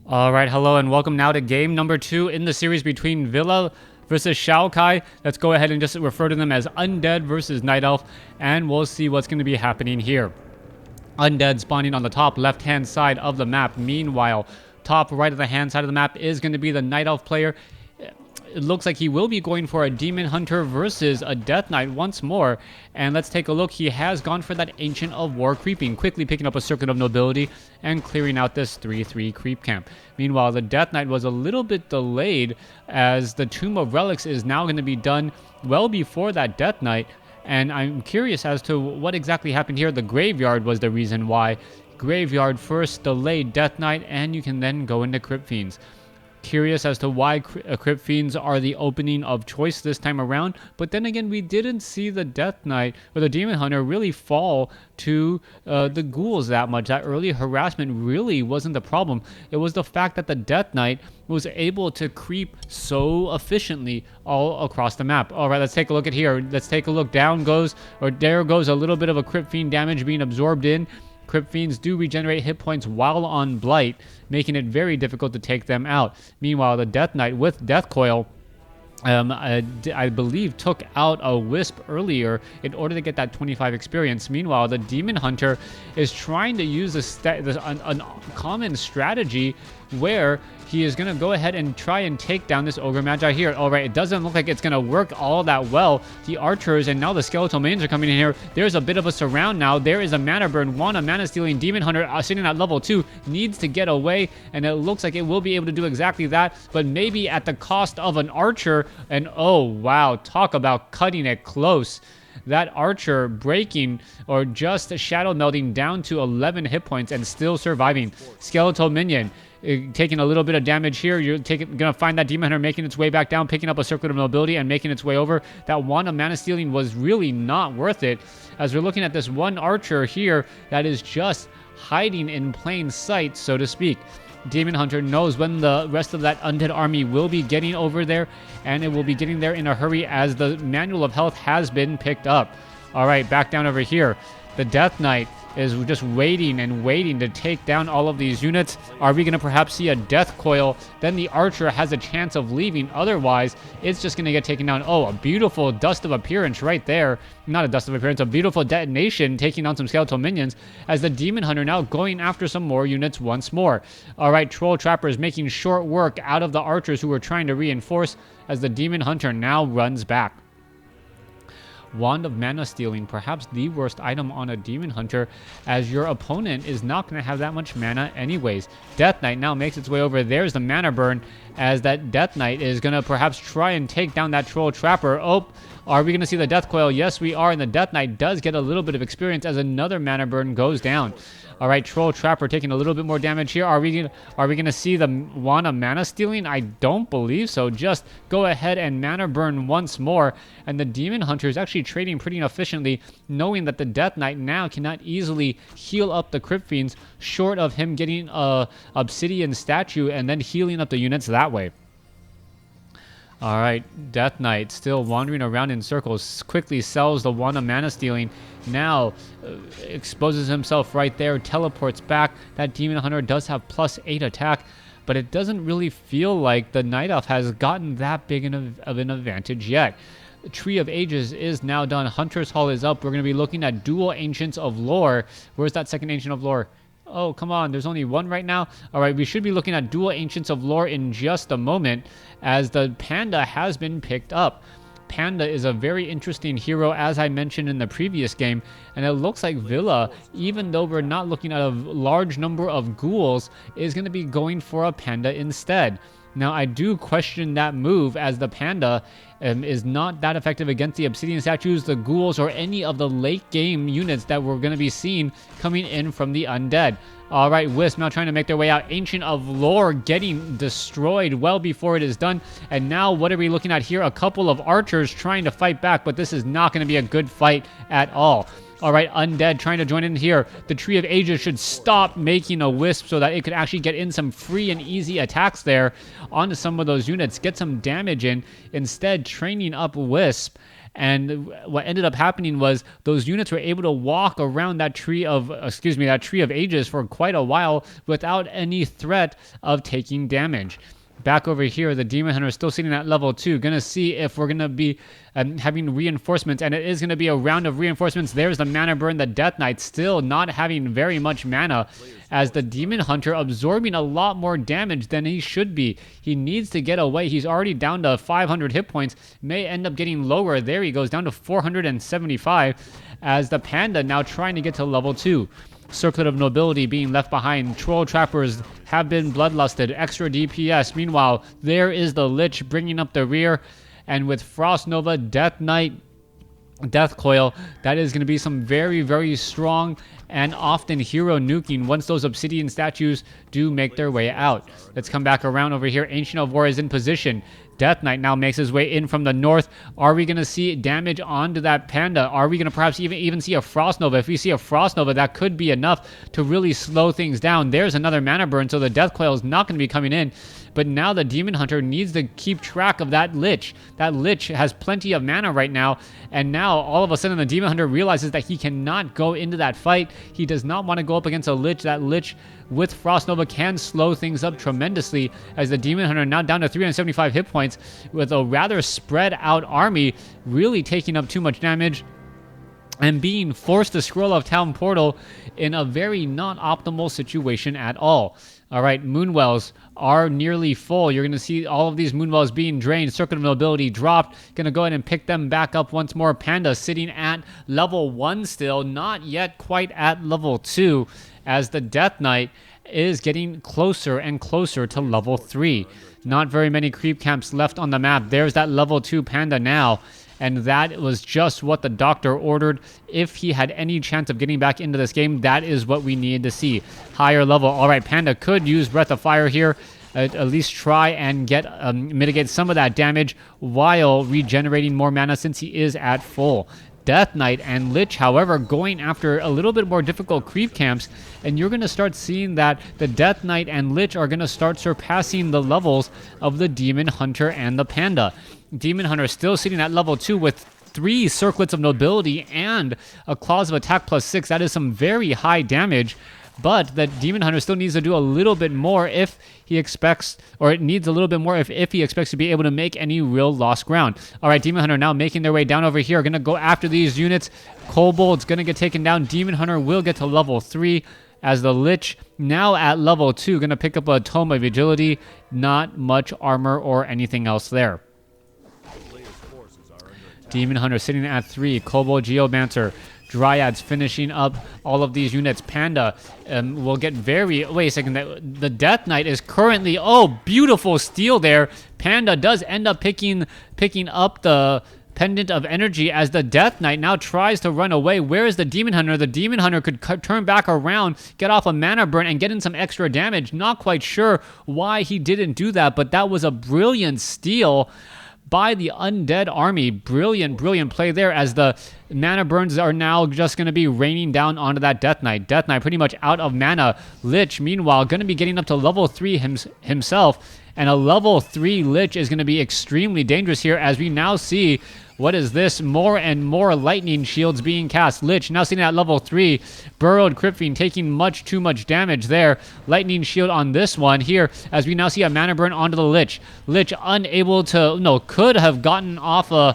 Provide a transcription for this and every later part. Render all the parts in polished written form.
All right, hello and welcome now to game number 2 in the series between Villa versus Xiaokai. Let's go ahead and just refer to them as Undead versus Night Elf, and we'll see what's going to be happening here. Undead spawning on the top left-hand side of the map. Meanwhile, top right of the hand side of the map is going to be the Night Elf player. It looks like he will be going for a Demon Hunter versus a Death Knight once more. And let's take a look. He has gone for that Ancient of War creeping, quickly picking up a Circuit of Nobility and clearing out this 3-3 creep camp. Meanwhile, the Death Knight was a little bit delayed, as the Tomb of Relics is now going to be done well before that Death Knight. And I'm curious as to what exactly happened here. The Graveyard was the reason why. Graveyard first delayed Death Knight, and you can then go into Crypt Fiends. Curious as to why Crypt Fiends are the opening of choice this time around, but then again, we didn't see the Death Knight or the Demon Hunter really fall to the ghouls that much. That early harassment really wasn't the problem. It was the fact that the Death Knight was able to creep so efficiently all across the map. All right, let's take a look at here. Let's take a look. Down goes, or there goes a little bit of a Crypt Fiend damage being absorbed in. Crypt Fiends do regenerate hit points while on Blight, making it very difficult to take them out. Meanwhile, the Death Knight with Death Coil, I believe, took out a Wisp earlier in order to get that 25 experience. Meanwhile, the Demon Hunter is trying to use a common strategy where he is going to go ahead and try and take down this Ogre Magi here. All right, it doesn't look like it's going to work all that well. The archers and now the skeletal minions are coming in here. There's a bit of a surround now. There is a mana burn. One, a mana stealing Demon Hunter sitting at level 2 needs to get away, and it looks like it will be able to do exactly that, but maybe at the cost of an archer. And oh wow, talk about cutting it close. That archer breaking or just shadow melding down to 11 hit points and still surviving. Skeletal minion taking a little bit of damage here. You're gonna find that Demon Hunter making its way back down, picking up a Circuit of Nobility and making its way over. That one of mana stealing was really not worth it, as we're looking at this one archer here that is just hiding in plain sight, so to speak. Demon Hunter knows when the rest of that undead army will be getting over there, and it will be getting there in a hurry as the Manual of Health has been picked up. All right, back down over here. The Death Knight is just waiting and waiting to take down all of these units. Are we going to perhaps see a Death Coil? Then the Archer has a chance of leaving. Otherwise, it's just going to get taken down. Oh, a beautiful Dust of Appearance right there. Not a Dust of Appearance, a beautiful detonation taking down some skeletal minions, as the Demon Hunter now going after some more units once more. All right, Troll Trapper is making short work out of the archers who were trying to reinforce, as the Demon Hunter now runs back. Wand of Mana Stealing, perhaps the worst item on a Demon Hunter, as your opponent is not going to have that much mana anyways. Death Knight now makes its way over. There's the mana burn, as that Death Knight is going to perhaps try and take down that Troll Trapper. Oh, are we going to see the Death Coil? Yes, we are, and the Death Knight does get a little bit of experience as another mana burn goes down. All right, Troll Trapper taking a little bit more damage here. Are we gonna see the Wand of Mana Stealing? I don't believe so. Just go ahead and mana burn once more, and the Demon Hunter is actually trading pretty efficiently, knowing that the Death Knight now cannot easily heal up the Crypt Fiends, short of him getting a Obsidian statue and then healing up the units that way. All right, Death Knight still wandering around in circles, quickly sells the Wand of Mana Stealing, now exposes himself right there, teleports back. That Demon Hunter does have +8 attack, but it doesn't really feel like the Night Elf has gotten that big of an advantage yet. The Tree of Ages is now done. Hunter's Hall is up. We're going to be looking at dual Ancients of Lore. Where's that second Ancient of Lore? Oh, come on. There's only one right now. All right, we should be looking at dual Ancients of Lore in just a moment, as the Panda has been picked up. Panda is a very interesting hero, as I mentioned in the previous game, and it looks like Villa, even though we're not looking at a large number of ghouls, is going to be going for a Panda instead. Now, I do question that move, as the Panda is not that effective against the Obsidian statues, the ghouls, or any of the late game units that we're going to be seeing coming in from the Undead. All right, Wisp now trying to make their way out. Ancient of Lore getting destroyed well before it is done. And now what are we looking at here? A couple of archers trying to fight back, but this is not going to be a good fight at all. All right, Undead trying to join in here. The Tree of Ages should stop making a Wisp so that it could actually get in some free and easy attacks there onto some of those units, get some damage in. Instead, training up Wisp And what ended up happening was those units were able to walk around that tree of ages for quite a while without any threat of taking damage. Back over here, the Demon Hunter is still sitting at level 2. Gonna see if we're gonna be having reinforcements, and it is gonna be a round of reinforcements. There's the mana burn. The Death Knight still not having very much mana, as the Demon Hunter absorbing a lot more damage than he should be. He needs to get away. He's already down to 500 hit points. May end up getting lower. There he goes, down to 475, as the Panda now trying to get to level 2. Circlet of Nobility being left behind. Troll Trappers have been bloodlusted. Extra DPS. Meanwhile, there is the Lich bringing up the rear. And with Frost Nova, Death Knight, Death Coil, that is going to be some very, very strong and often hero nuking once those Obsidian statues do make their way out. Let's come back around over here. Ancient of War is in position. Death Knight now makes his way in from the north. Are we going to see damage onto that Panda? Are we going to perhaps even see a Frost Nova? If we see a Frost Nova, that could be enough to really slow things down. There's another mana burn, so the Death Coil is not going to be coming in. But now the Demon Hunter needs to keep track of that Lich. That Lich has plenty of mana right now, and now all of a sudden the Demon Hunter realizes that he cannot go into that fight. He does not want to go up against a Lich. That Lich with Frost Nova can slow things up tremendously, as the Demon Hunter now down to 375 hit points with a rather spread out army, really taking up too much damage and being forced to scroll off Town Portal in a very not optimal situation at all. All right, Moonwells are nearly full. You're going to see all of these Moonwells being drained. Circuit of Nobility dropped. Going to go ahead and pick them back up once more. Panda sitting at level 1 still, not yet quite at level 2, as the Death Knight is getting closer and closer to level 3. Not very many creep camps left on the map. There's that level 2 Panda now. And that was just what the doctor ordered. If he had any chance of getting back into this game, that is what we needed to see. Higher level. All right, Panda could use Breath of Fire here. At least try and get mitigate some of that damage while regenerating more mana, since he is at full. Death Knight and Lich, however, going after a little bit more difficult creep camps, and you're going to start seeing that the Death Knight and Lich are going to start surpassing the levels of the Demon Hunter and the Panda. Demon Hunter still sitting at level 2 with 3 Circlets of Nobility and a Claws of Attack +6. That is some very high damage. But the Demon Hunter still needs to do a little bit more if he expects, or it needs a little bit more if he expects to be able to make any real lost ground. All right, Demon Hunter now making their way down over here. Going to go after these units. Kobold's going to get taken down. Demon Hunter will get to level 3, as the Lich now at level 2. Going to pick up a Tome of Agility. Not much armor or anything else there. Demon Hunter sitting at 3. Kobold Geomancer. Dryads finishing up all of these units. Panda will get very... Wait a second. The Death Knight is currently... Oh, beautiful steal there. Panda does end up picking up the Pendant of Energy, as the Death Knight now tries to run away. Where is the Demon Hunter? The Demon Hunter could turn back around, get off a mana burn, and get in some extra damage. Not quite sure why he didn't do that, but that was a brilliant steal by the Undead army. Brilliant, brilliant play there, as the mana burns are now just going to be raining down onto that Death Knight. Death Knight pretty much out of mana. Lich, meanwhile, going to be getting up to level 3 himself. And a level 3 Lich is going to be extremely dangerous here, as we now see... What is this? More and more lightning shields being cast. Lich now sitting at level 3. Burrowed Crypt Fiend taking much too much damage there. Lightning shield on this one here, as we now see a mana burn onto the Lich. Lich unable to... No, could have gotten off a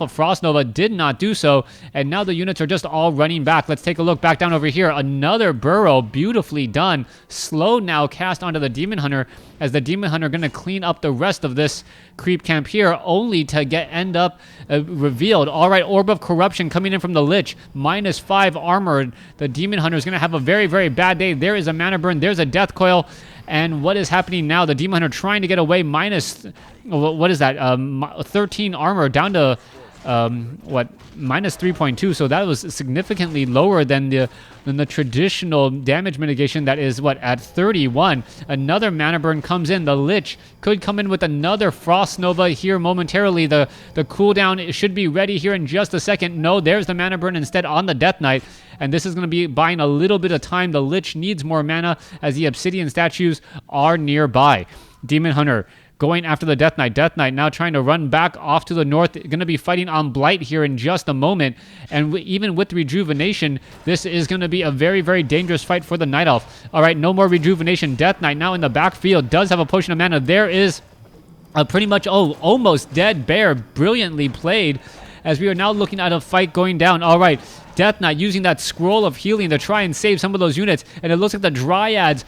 Frost Nova, did not do so, and now the units are just all running back. Let's take a look back down over here. Another Burrow, beautifully done. Slow now cast onto the Demon Hunter, as the Demon Hunter going to clean up the rest of this creep camp here, only to end up revealed. All right, Orb of Corruption coming in from the Lich. -5 armor. The Demon Hunter is going to have a very, very bad day. There is a mana burn. There's a Death Coil. And what is happening now? The Demon Hunter trying to get away. What is that? 13 armor down to -3.2. So that was significantly lower than the traditional damage mitigation that is at 31. Another mana burn comes in. The Lich could come in with another Frost Nova here momentarily. The cooldown should be ready here in just a second. No, there's the mana burn instead on the Death Knight. And this is going to be buying a little bit of time. The Lich needs more mana, as the Obsidian statues are nearby. Demon Hunter going after the Death Knight. Death Knight now trying to run back off to the north. Going to be fighting on Blight here in just a moment. And even with Rejuvenation, this is going to be a very, very dangerous fight for the Night Elf. All right, no more Rejuvenation. Death Knight now in the backfield does have a potion of mana. There is a pretty much almost dead bear. Brilliantly played, as we are now looking at a fight going down. All right, Death Knight using that scroll of healing to try and save some of those units, and it looks like the Dryads,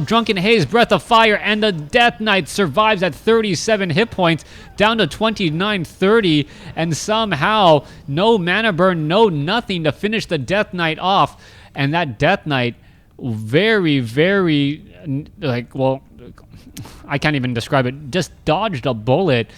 Drunken Haze, Breath of Fire, and the Death Knight survives at 37 hit points, down to 29-30, and somehow no mana burn, no nothing to finish the Death Knight off. And that Death Knight, very, very, I can't even describe it, just dodged a bullet.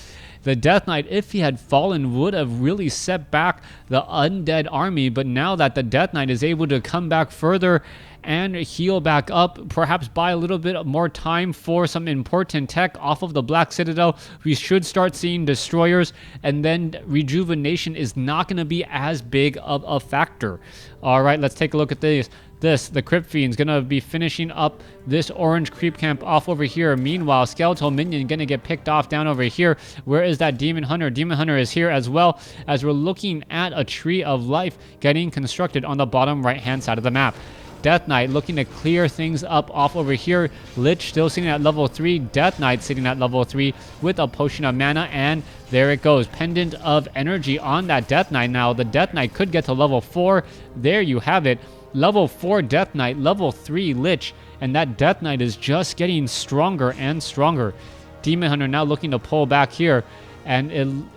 The Death Knight, if he had fallen, would have really set back the Undead army. But now that the Death Knight is able to come back further and heal back up, perhaps buy a little bit more time for some important tech off of the Black Citadel, we should start seeing destroyers, and then Rejuvenation is not going to be as big of a factor. All right, let's take a look at this. The Crypt Fiend's going to be finishing up this orange creep camp off over here. Meanwhile, Skeletal Minion going to get picked off down over here. Where is that Demon Hunter? Demon Hunter is here, as well as we're looking at a Tree of Life getting constructed on the bottom right-hand side of the map. Death Knight looking to clear things up off over here. Lich still sitting at level 3. Death Knight sitting at level 3 with a potion of mana, and there it goes. Pendant of Energy on that Death Knight. Now, the Death Knight could get to level 4. There you have it. Level 4 Death Knight, level 3 Lich, and that Death Knight is just getting stronger and stronger. Demon Hunter now looking to pull back here, and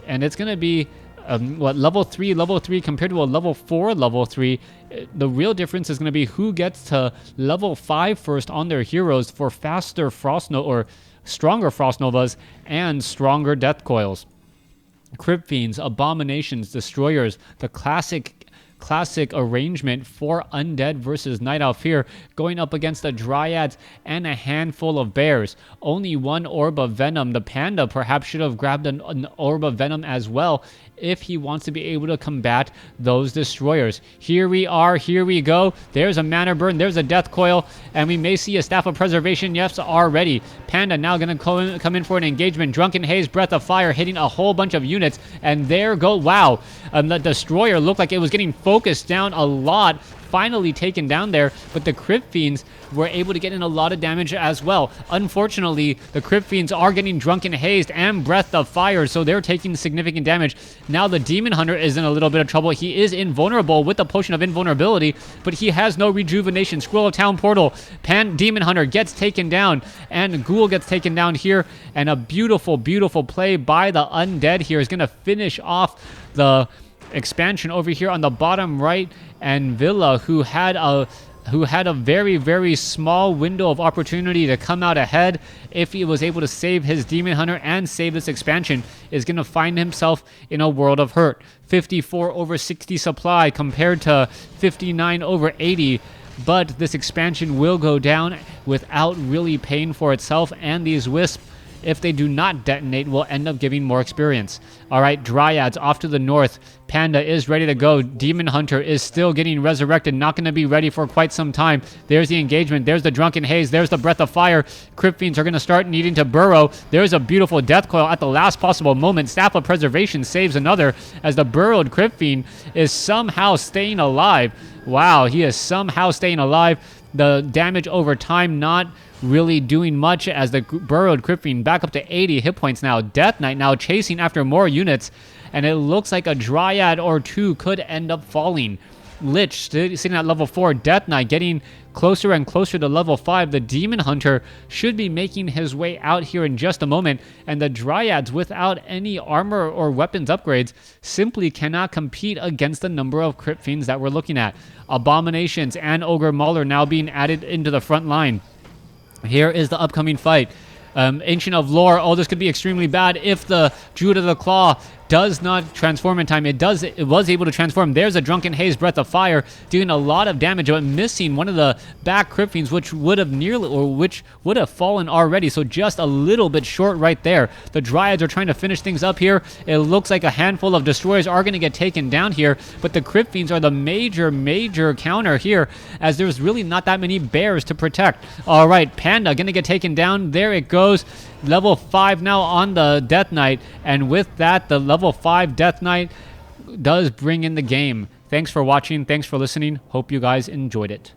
it's going to be level 3 compared to a level 4 level 3. The real difference is going to be who gets to level 5 first on their heroes for faster stronger Frost Novas and stronger Death Coils. Crypt Fiends, Abominations, Destroyers, the classic arrangement for Undead versus Night Elf here, going up against the Dryads and a handful of bears. Only one Orb of Venom. The Panda perhaps should have grabbed an Orb of Venom as well if he wants to be able to combat those destroyers. Here we are, here we go. There's a Mana Burn, there's a Death Coil, and we may see a Staff of Preservation, yes, already. Panda now going to come in for an engagement. Drunken Haze, Breath of Fire, hitting a whole bunch of units, and there go, wow. The destroyer looked like it was getting focused down a lot, finally taken down there, but the Crypt Fiends were able to get in a lot of damage as well. Unfortunately, the Crypt Fiends are getting Drunken Hazed and Breath of Fire, so they're taking significant damage. Now the Demon Hunter is in a little bit of trouble. He is invulnerable with the Potion of Invulnerability, but he has no Rejuvenation. Scroll of Town Portal. Demon Hunter gets taken down, and Ghoul gets taken down here, and a beautiful, beautiful play by the Undead here is going to finish off the expansion over here on the bottom right, and Villa, who had a very, very small window of opportunity to come out ahead if he was able to save his Demon Hunter and save this expansion, is going to find himself in a world of hurt. 54 over 60 supply compared to 59 over 80, but this expansion will go down without really paying for itself, and these Wisps, if they do not detonate, will end up giving more experience. All right, Dryads off to the north. Panda is ready to go. Demon Hunter is still getting resurrected, not going to be ready for quite some time. There's the engagement. There's the Drunken Haze. There's the Breath of Fire. Crypt Fiends are going to start needing to burrow. There's a beautiful Death Coil at the last possible moment. Staff of Preservation saves another, as the burrowed Crypt Fiend is somehow staying alive. Wow, he is somehow staying alive. The damage over time not really doing much, as the burrowed Crypt Fiend back up to 80 hit points now. Death Knight now chasing after more units, and it looks like a Dryad or two could end up falling. Lich sitting at level 4. Death Knight getting closer and closer to level 5. The Demon Hunter should be making his way out here in just a moment, and the Dryads, without any armor or weapons upgrades, simply cannot compete against the number of Crypt Fiends that we're looking at. Abominations and Ogre Mauler now being added into the front line. Here is the upcoming fight. Ancient of Lore. This could be extremely bad if the Druid of the Claw does not transform in time. It was able to transform. There's a Drunken Haze, Breath of Fire, doing a lot of damage, but missing one of the back Crypt Fiends, which would have fallen already. So just a little bit short right there. The Dryads are trying to finish things up here. It looks like a handful of destroyers are going to get taken down here, but the Crypt Fiends are the major counter here, as there's really not that many bears to protect. All right, Panda going to get taken down. There it goes. level 5 now on the Death Knight, and with that, the level 5 Death Knight does bring in the game. Thanks for watching. Thanks for listening. Hope you guys enjoyed it.